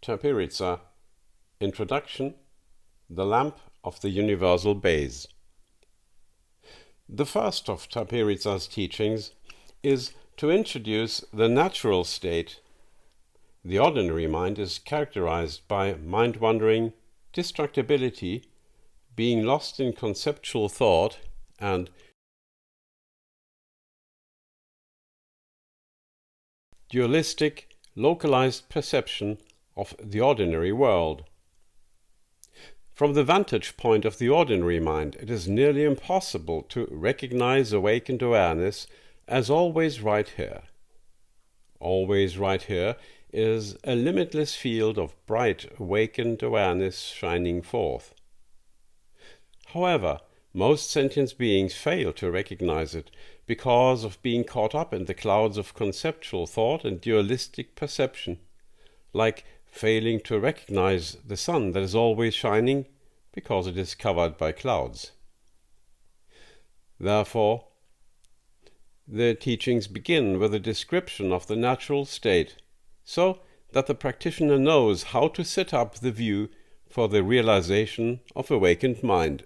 Tapihritsa. Introduction: The Lamp of the Universal Base. The first of Tapihritsa's teachings is to introduce the natural state. The ordinary mind is characterized by mind-wandering, distractibility, being lost in conceptual thought, and dualistic, localized perception of the ordinary world. From the vantage point of the ordinary mind, it is nearly impossible to recognize awakened awareness as always right here. Always right here is a limitless field of bright, awakened awareness shining forth. However, most sentient beings fail to recognize it because of being caught up in the clouds of conceptual thought and dualistic perception, like failing to recognize the sun that is always shining because it is covered by clouds. Therefore, the teachings begin with a description of the natural state, so that the practitioner knows how to set up the view for the realization of awakened mind.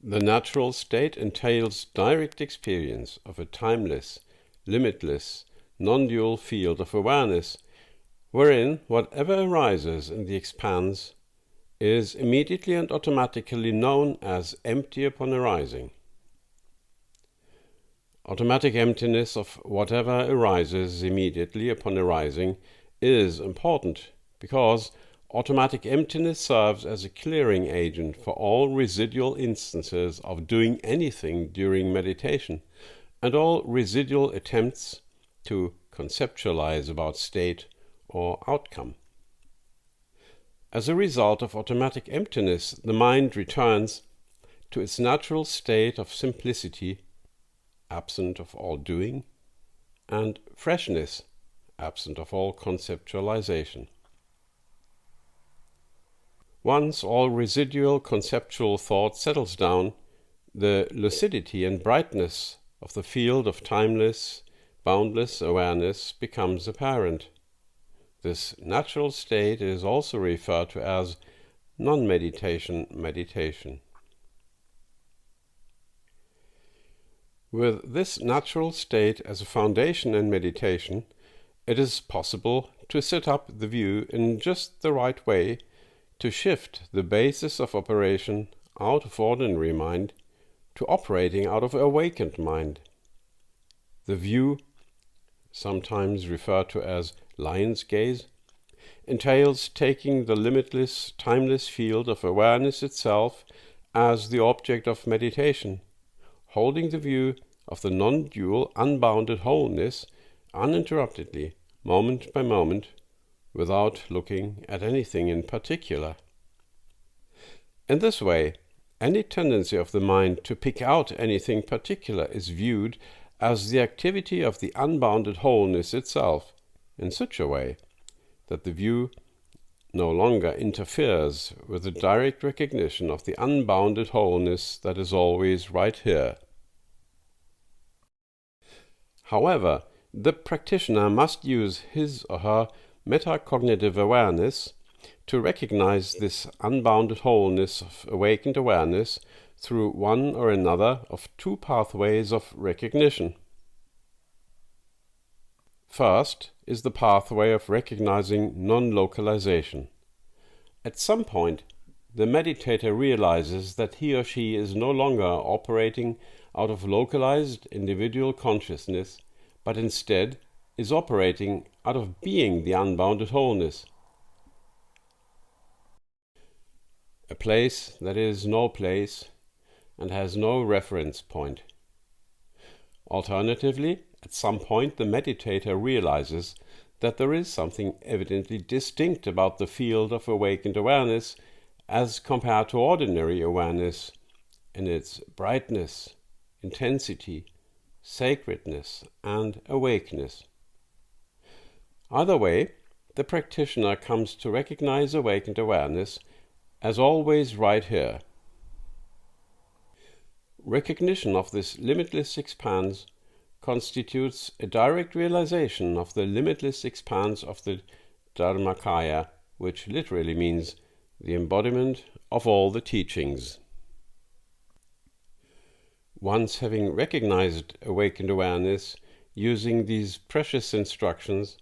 The natural state entails direct experience of a timeless, limitless, non-dual field of awareness, wherein whatever arises in the expanse is immediately and automatically known as empty upon arising. Automatic emptiness of whatever arises immediately upon arising is important because automatic emptiness serves as a clearing agent for all residual instances of doing anything during meditation and all residual attempts to conceptualize about state or outcome. As a result of automatic emptiness, the mind returns to its natural state of simplicity, absent of all doing, and freshness, absent of all conceptualization. Once all residual conceptual thought settles down, the lucidity and brightness of the field of timeless, boundless awareness becomes apparent. This natural state is also referred to as non-meditation meditation. With this natural state as a foundation in meditation, it is possible to set up the view in just the right way to shift the basis of operation out of ordinary mind to operating out of awakened mind. The view, sometimes referred to as lion's gaze, entails taking the limitless, timeless field of awareness itself as the object of meditation, holding the view of the non-dual, unbounded wholeness uninterruptedly, moment by moment, without looking at anything in particular. In this way, any tendency of the mind to pick out anything particular is viewed as the activity of the unbounded wholeness itself, in such a way that the view no longer interferes with the direct recognition of the unbounded wholeness that is always right here. However, the practitioner must use his or her metacognitive awareness to recognize this unbounded wholeness of awakened awareness through one or another of two pathways of recognition. First is the pathway of recognizing non-localization. At some point, the meditator realizes that he or she is no longer operating out of localized individual consciousness, but instead is operating out of being the unbounded wholeness. A place that is no place and has no reference point. Alternatively, at some point the meditator realizes that there is something evidently distinct about the field of awakened awareness as compared to ordinary awareness in its brightness, intensity, sacredness, and awakeness. Either way, the practitioner comes to recognize awakened awareness as always right here. Recognition of this limitless expanse constitutes a direct realization of the limitless expanse of the Dharmakaya, which literally means the embodiment of all the teachings. Once having recognized awakened awareness using these precious instructions,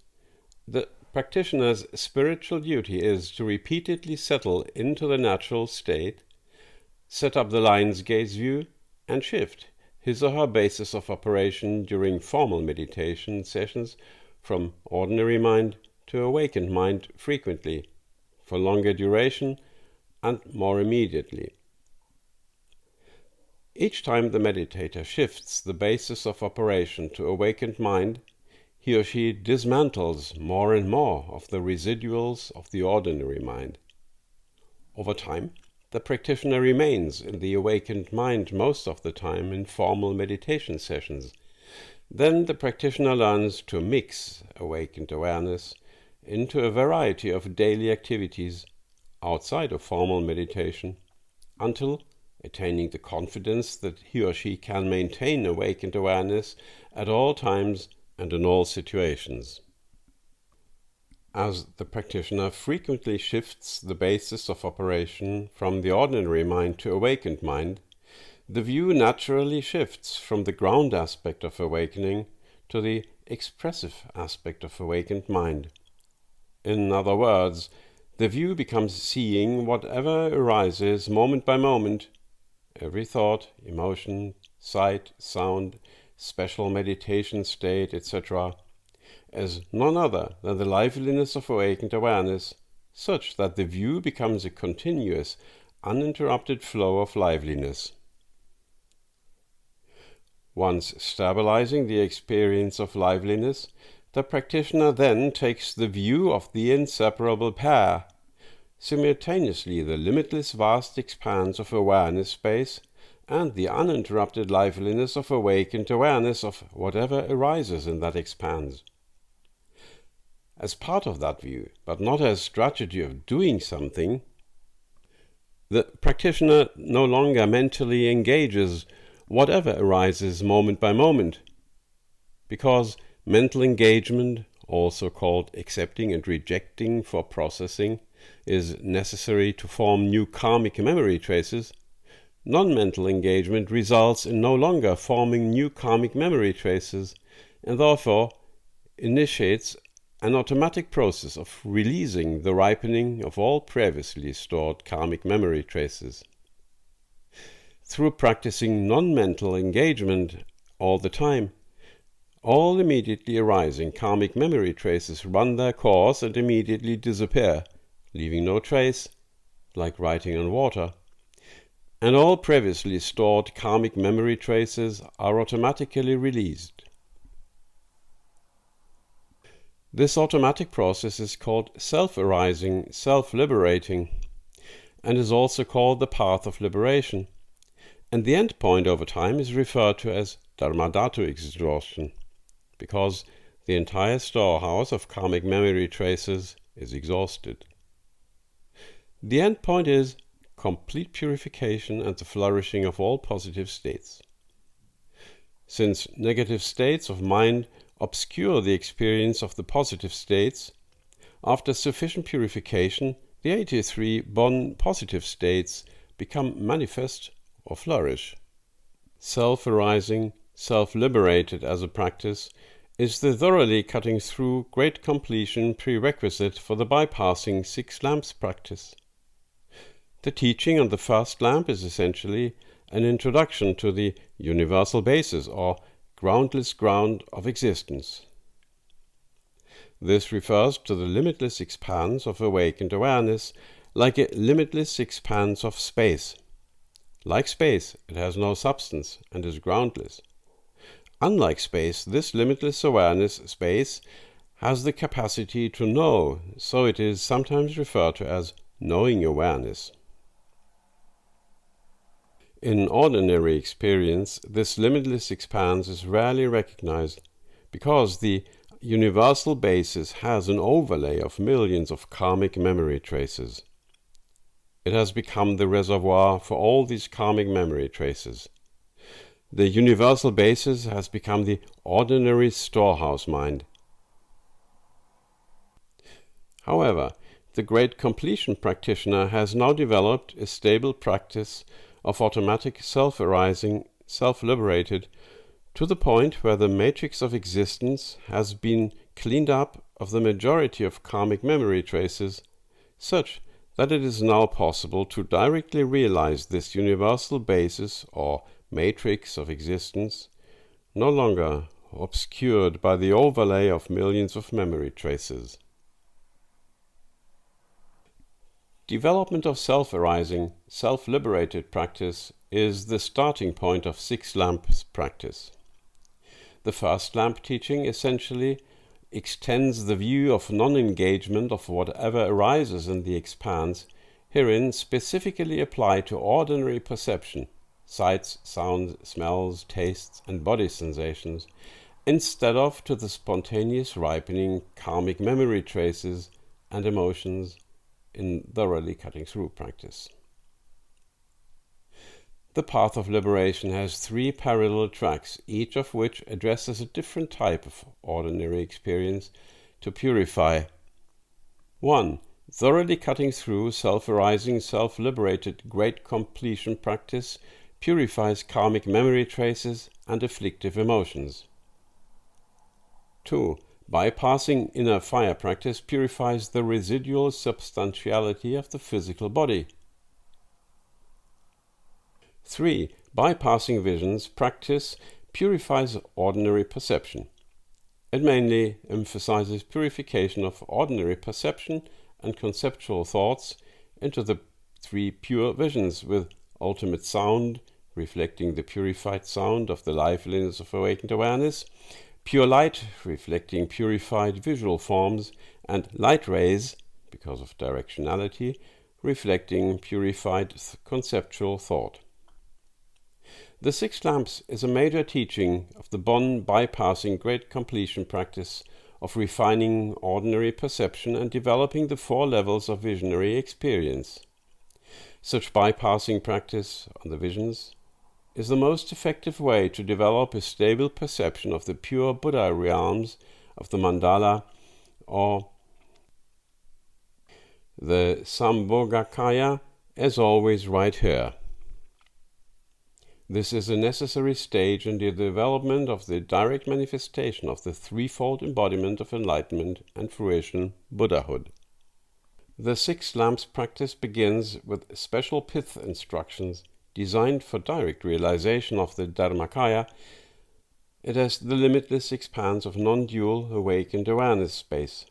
the practitioner's spiritual duty is to repeatedly settle into the natural state, set up the lion's gaze view, and shift his or her basis of operation during formal meditation sessions from ordinary mind to awakened mind frequently, for longer duration and more immediately. Each time the meditator shifts the basis of operation to awakened mind, he or she dismantles more and more of the residuals of the ordinary mind. Over time, the practitioner remains in the awakened mind most of the time in formal meditation sessions. Then the practitioner learns to mix awakened awareness into a variety of daily activities outside of formal meditation, until attaining the confidence that he or she can maintain awakened awareness at all times and in all situations. As the practitioner frequently shifts the basis of operation from the ordinary mind to awakened mind, the view naturally shifts from the ground aspect of awakening to the expressive aspect of awakened mind. In other words, the view becomes seeing whatever arises moment by moment, every thought, emotion, sight, sound, special meditation state, etc., as none other than the liveliness of awakened awareness, such that the view becomes a continuous, uninterrupted flow of liveliness. Once stabilizing the experience of liveliness, the practitioner then takes the view of the inseparable pair, simultaneously the limitless vast expanse of awareness space and the uninterrupted liveliness of awakened awareness of whatever arises in that expanse. As part of that view, but not as strategy of doing something, the practitioner no longer mentally engages whatever arises moment by moment, because mental engagement, also called accepting and rejecting for processing, is necessary to form new karmic memory traces. Non-mental engagement results in no longer forming new karmic memory traces, and therefore initiates an automatic process of releasing the ripening of all previously stored karmic memory traces. Through practicing non-mental engagement all the time, all immediately arising karmic memory traces run their course and immediately disappear, leaving no trace, like writing on water. And all previously stored karmic memory traces are automatically released. This automatic process is called self-arising, self-liberating, and is also called the path of liberation. And the end point over time is referred to as dharmadhatu exhaustion, because the entire storehouse of karmic memory traces is exhausted. The end point is complete purification and the flourishing of all positive states. Since negative states of mind obscure the experience of the positive states, after sufficient purification, the 83 born positive states become manifest or flourish. Self-arising, self-liberated as a practice is the thoroughly cutting through great completion prerequisite for the bypassing 6 lamps practice. The teaching on the first lamp is essentially an introduction to the universal basis or groundless ground of existence. This refers to the limitless expanse of awakened awareness, like a limitless expanse of space. Like space, it has no substance and is groundless. Unlike space, this limitless awareness space has the capacity to know, so it is sometimes referred to as knowing awareness. In ordinary experience, this limitless expanse is rarely recognized because the universal basis has an overlay of millions of karmic memory traces. It has become the reservoir for all these karmic memory traces. The universal basis has become the ordinary storehouse mind. However, the great completion practitioner has now developed a stable practice of automatic self-arising, self-liberated, to the point where the matrix of existence has been cleaned up of the majority of karmic memory traces, such that it is now possible to directly realize this universal basis or matrix of existence, no longer obscured by the overlay of millions of memory traces. Development of self-arising, self-liberated practice is the starting point of Six Lamps practice. The first lamp teaching essentially extends the view of non-engagement of whatever arises in the expanse, herein specifically applied to ordinary perception, sights, sounds, smells, tastes, and body sensations, instead of to the spontaneous ripening karmic memory traces and emotions in thoroughly cutting through practice. The path of liberation has three parallel tracks, each of which addresses a different type of ordinary experience to purify. 1. Thoroughly cutting through self-arising, self-liberated great completion practice purifies karmic memory traces and afflictive emotions. 2. Bypassing inner fire practice purifies the residual substantiality of the physical body. 3. Bypassing visions practice purifies ordinary perception. It mainly emphasizes purification of ordinary perception and conceptual thoughts into the three pure visions, with ultimate sound, reflecting the purified sound of the liveliness of awakened awareness, pure light, reflecting purified visual forms, and light rays, because of directionality, reflecting purified conceptual thought. The Six Lamps is a major teaching of the Bon bypassing great completion practice of refining ordinary perception and developing the four levels of visionary experience. Such bypassing practice on the visions is the most effective way to develop a stable perception of the pure Buddha realms of the mandala or the Dharmakaya, as always right here. This is a necessary stage in the development of the direct manifestation of the threefold embodiment of enlightenment and fruition, Buddhahood. The Six Lamps practice begins with special pith instructions designed for direct realization of the Dharmakaya. It has the limitless expanse of non-dual awakened awareness space.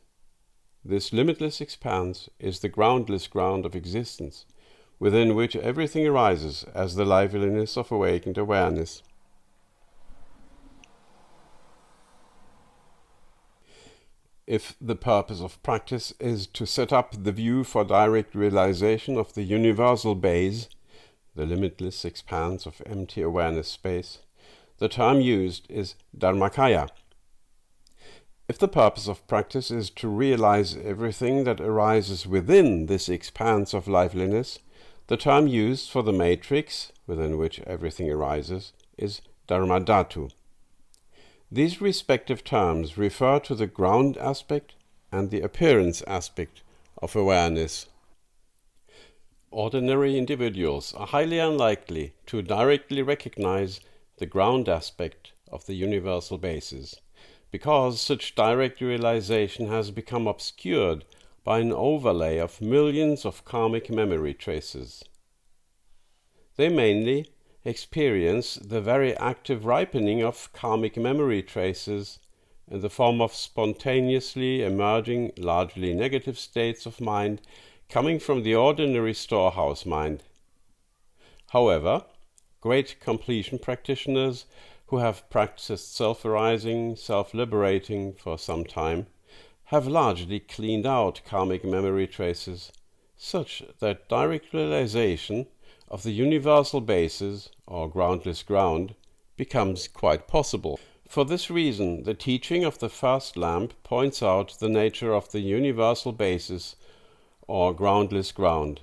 This limitless expanse is the groundless ground of existence, within which everything arises as the liveliness of awakened awareness. If the purpose of practice is to set up the view for direct realization of the universal base, the limitless expanse of empty awareness space, the term used is Dharmakaya. If the purpose of practice is to realize everything that arises within this expanse of liveliness, the term used for the matrix, within which everything arises, is Dharmadhatu. These respective terms refer to the ground aspect and the appearance aspect of awareness. Ordinary individuals are highly unlikely to directly recognize the ground aspect of the universal basis, because such direct realization has become obscured by an overlay of millions of karmic memory traces. They mainly experience the very active ripening of karmic memory traces in the form of spontaneously emerging, largely negative states of mind coming from the ordinary storehouse mind. However, great completion practitioners who have practiced self-arising, self-liberating for some time have largely cleaned out karmic memory traces, such that direct realization of the universal basis, or groundless ground, becomes quite possible. For this reason, the teaching of the first lamp points out the nature of the universal basis, or groundless ground.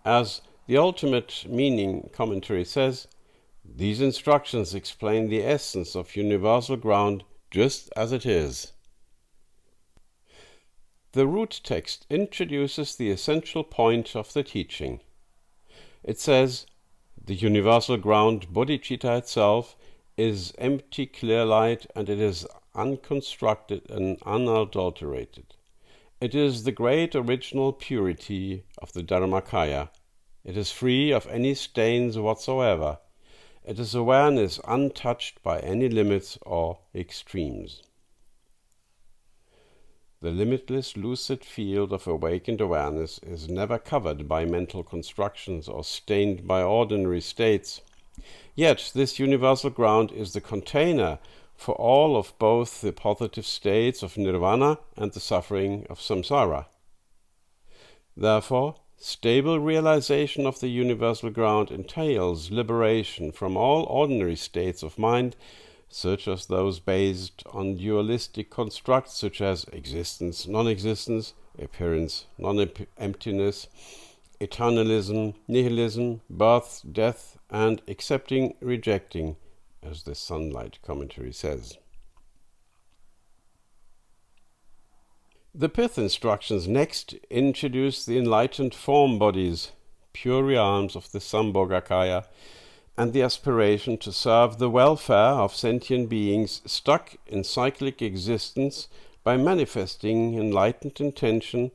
As the ultimate meaning commentary says, these instructions explain the essence of universal ground just as it is. the root text introduces the essential point of the teaching. It says, the universal ground bodhicitta itself is empty clear light, and it is unconstructed and unadulterated. It is the great original purity of the Dharmakaya. It is free of any stains whatsoever. It is awareness untouched by any limits or extremes. The limitless lucid field of awakened awareness is never covered by mental constructions or stained by ordinary states. Yet this universal ground is the container for all of both the positive states of nirvana and the suffering of samsara. Therefore, stable realization of the universal ground entails liberation from all ordinary states of mind, such as those based on dualistic constructs such as existence, non-existence, appearance, non-emptiness, eternalism, nihilism, birth, death, and accepting, rejecting, as the Sunlight commentary says. The Pith instructions next introduce the enlightened form bodies, pure realms of the Sambhogakaya, and the aspiration to serve the welfare of sentient beings stuck in cyclic existence by manifesting enlightened intention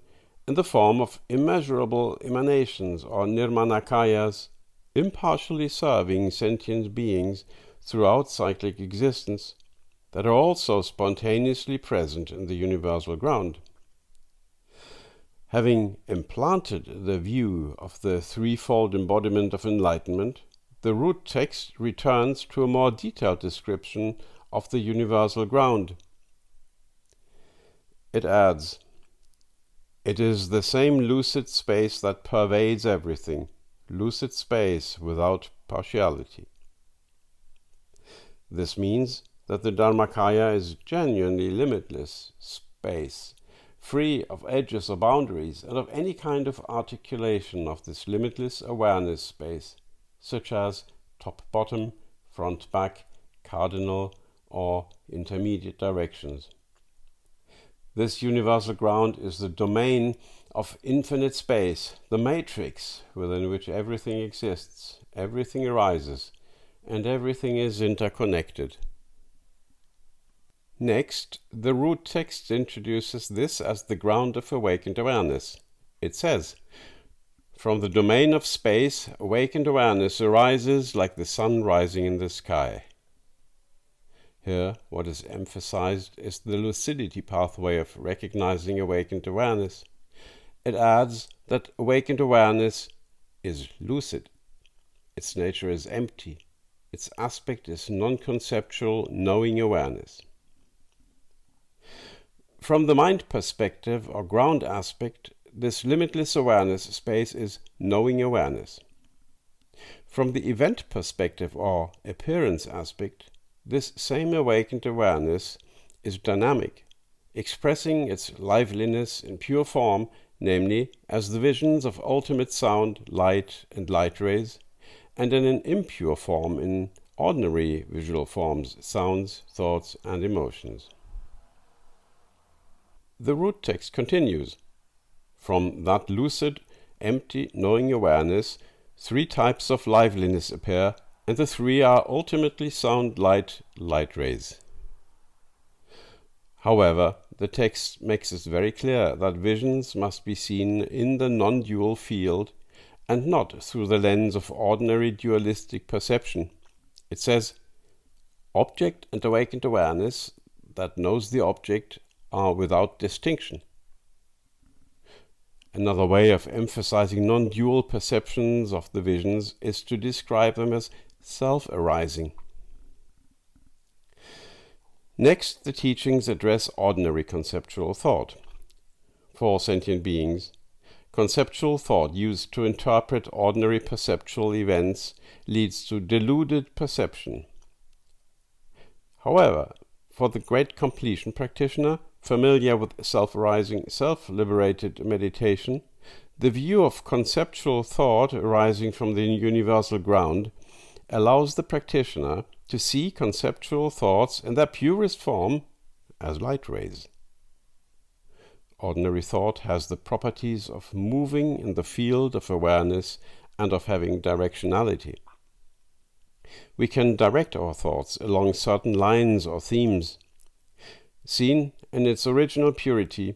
in the form of immeasurable emanations or nirmanakayas, impartially serving sentient beings throughout cyclic existence that are also spontaneously present in the universal ground. Having implanted the view of the threefold embodiment of enlightenment, the root text returns to a more detailed description of the universal ground. It adds, "It is the same lucid space that pervades everything, lucid space without partiality." This means that the Dharmakaya is genuinely limitless space, free of edges or boundaries, and of any kind of articulation of this limitless awareness space, such as top-bottom, front-back, cardinal, or intermediate directions. This universal ground is the domain of infinite space, the matrix within which everything exists, everything arises, and everything is interconnected. Next, the root text introduces this as the ground of awakened awareness. It says, "From the domain of space, awakened awareness arises like the sun rising in the sky." Here, what is emphasized is the lucidity pathway of recognizing awakened awareness. It adds that awakened awareness is lucid. Its nature is empty. Its aspect is non-conceptual, knowing awareness. From the mind perspective or ground aspect, this limitless awareness space is knowing awareness. From the event perspective or appearance aspect, this same awakened awareness is dynamic, expressing its liveliness in pure form, namely as the visions of ultimate sound, light, and light rays, and in an impure form in ordinary visual forms, sounds, thoughts, and emotions. The root text continues, "From that lucid, empty, knowing awareness, three types of liveliness appear, and the three are ultimately sound, light, light rays." However, the text makes it very clear that visions must be seen in the non-dual field and not through the lens of ordinary dualistic perception. It says, "Object and awakened awareness that knows the object are without distinction." Another way of emphasizing non-dual perceptions of the visions is to describe them as self-arising. Next, the teachings address ordinary conceptual thought. For sentient beings, conceptual thought used to interpret ordinary perceptual events leads to deluded perception. However, for the great completion practitioner, familiar with self-arising, self-liberated meditation, the view of conceptual thought arising from the universal ground allows the practitioner to see conceptual thoughts in their purest form as light rays. Ordinary thought has the properties of moving in the field of awareness and of having directionality. We can direct our thoughts along certain lines or themes. Seen in its original purity,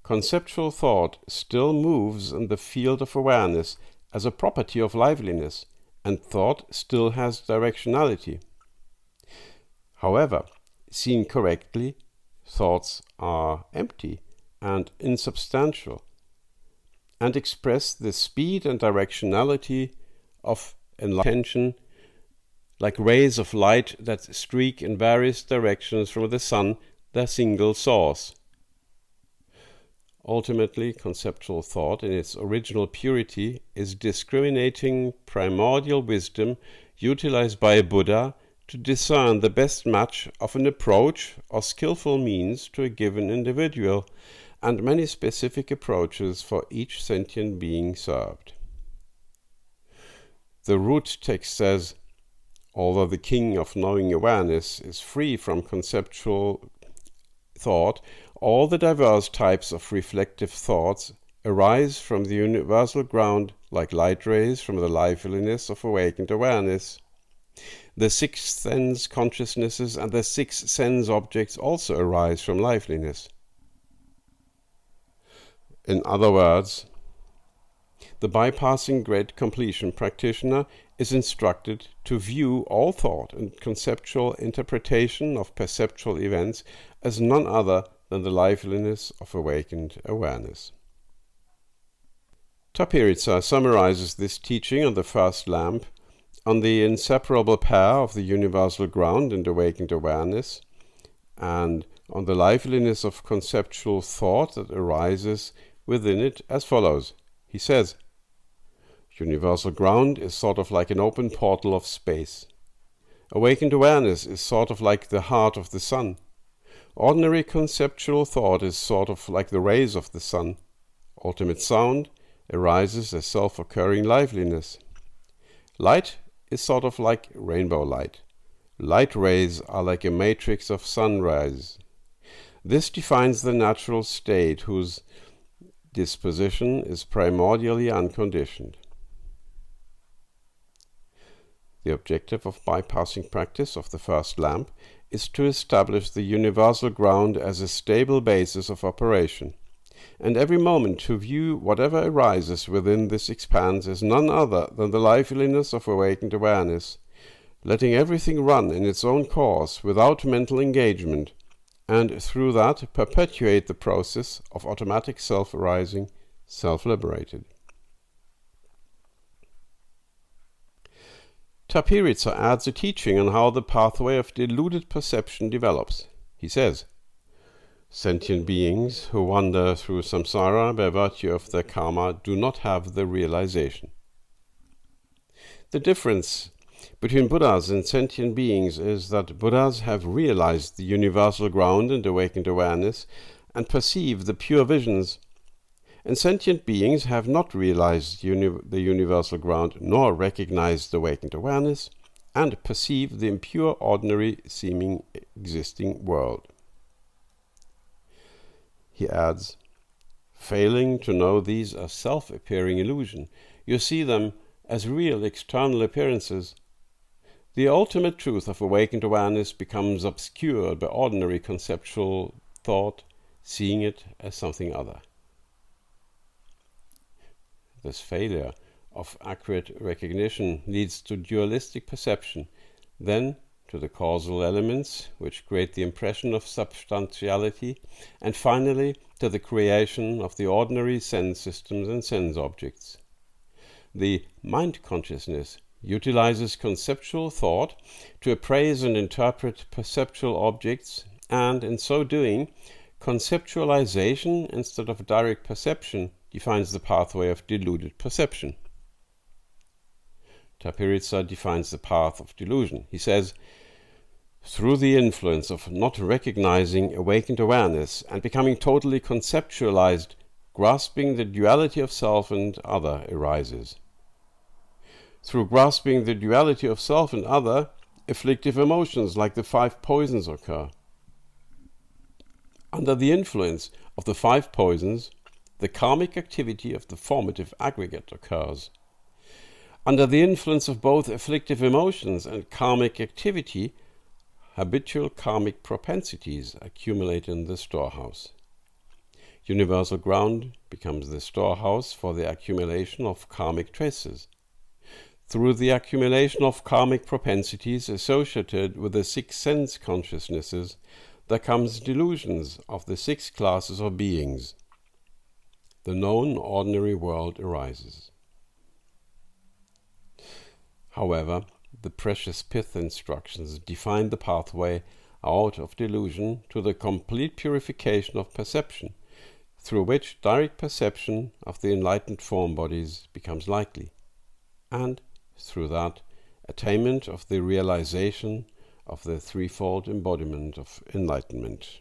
conceptual thought still moves in the field of awareness as a property of liveliness, and thought still has directionality. However, seen correctly, thoughts are empty and insubstantial, and express the speed and directionality of intention, like rays of light that streak in various directions from the sun, their single source. Ultimately, conceptual thought in its original purity is discriminating primordial wisdom utilized by a Buddha to discern the best match of an approach or skillful means to a given individual, and many specific approaches for each sentient being served. The root text says, although the king of knowing awareness is free from conceptual thought, all the diverse types of reflective thoughts arise from the universal ground like light rays from the liveliness of awakened awareness. The sixth sense consciousnesses and the sixth sense objects also arise from liveliness. In other words, the bypassing great completion practitioner is instructed to view all thought and conceptual interpretation of perceptual events as none other than the liveliness of awakened awareness. Tapihritsa summarizes this teaching on the first lamp, on the inseparable pair of the universal ground and awakened awareness, and on the liveliness of conceptual thought that arises within it as follows. He says, universal ground is sort of like an open portal of space. Awakened awareness is sort of like the heart of the sun. Ordinary conceptual thought is sort of like the rays of the sun. Ultimate sound arises as self-occurring liveliness. Light is sort of like rainbow light. Light rays are like a matrix of sunrise. This defines the natural state whose disposition is primordially unconditioned. The objective of bypassing practice of the first lamp is to establish the universal ground as a stable basis of operation, and every moment to view whatever arises within this expanse as none other than the liveliness of awakened awareness, letting everything run in its own course without mental engagement, and through that perpetuate the process of automatic self-arising, self-liberated. Tapihritsa adds a teaching on how the pathway of deluded perception develops. He says, sentient beings who wander through samsara by virtue of their karma do not have the realization. The difference between Buddhas and sentient beings is that Buddhas have realized the universal ground and awakened awareness and perceive the pure visions, and sentient beings have not realized the universal ground nor recognized the awakened awareness and perceive the impure, ordinary, seeming existing world. He adds, failing to know these are self-appearing illusion, you see them as real external appearances. The ultimate truth of awakened awareness becomes obscured by ordinary conceptual thought, seeing it as something other. This failure of accurate recognition leads to dualistic perception, then to the causal elements which create the impression of substantiality, and finally to the creation of the ordinary sense systems and sense objects. The mind consciousness utilizes conceptual thought to appraise and interpret perceptual objects, and in so doing, conceptualization instead of direct perception defines the pathway of deluded perception. Tapihritsa defines the path of delusion. He says, through the influence of not recognizing awakened awareness and becoming totally conceptualized, grasping the duality of self and other arises. Through grasping the duality of self and other, afflictive emotions like the 5 poisons occur. Under the influence of the 5 poisons, the karmic activity of the formative aggregate occurs. Under the influence of both afflictive emotions and karmic activity, habitual karmic propensities accumulate in the storehouse. Universal ground becomes the storehouse for the accumulation of karmic traces. Through the accumulation of karmic propensities associated with the 6 sense consciousnesses, there comes delusions of the 6 classes of beings. The known ordinary world arises. However, the precious pith instructions define the pathway out of delusion to the complete purification of perception, through which direct perception of the enlightened form bodies becomes likely, and through that, attainment of the realization of the threefold embodiment of enlightenment.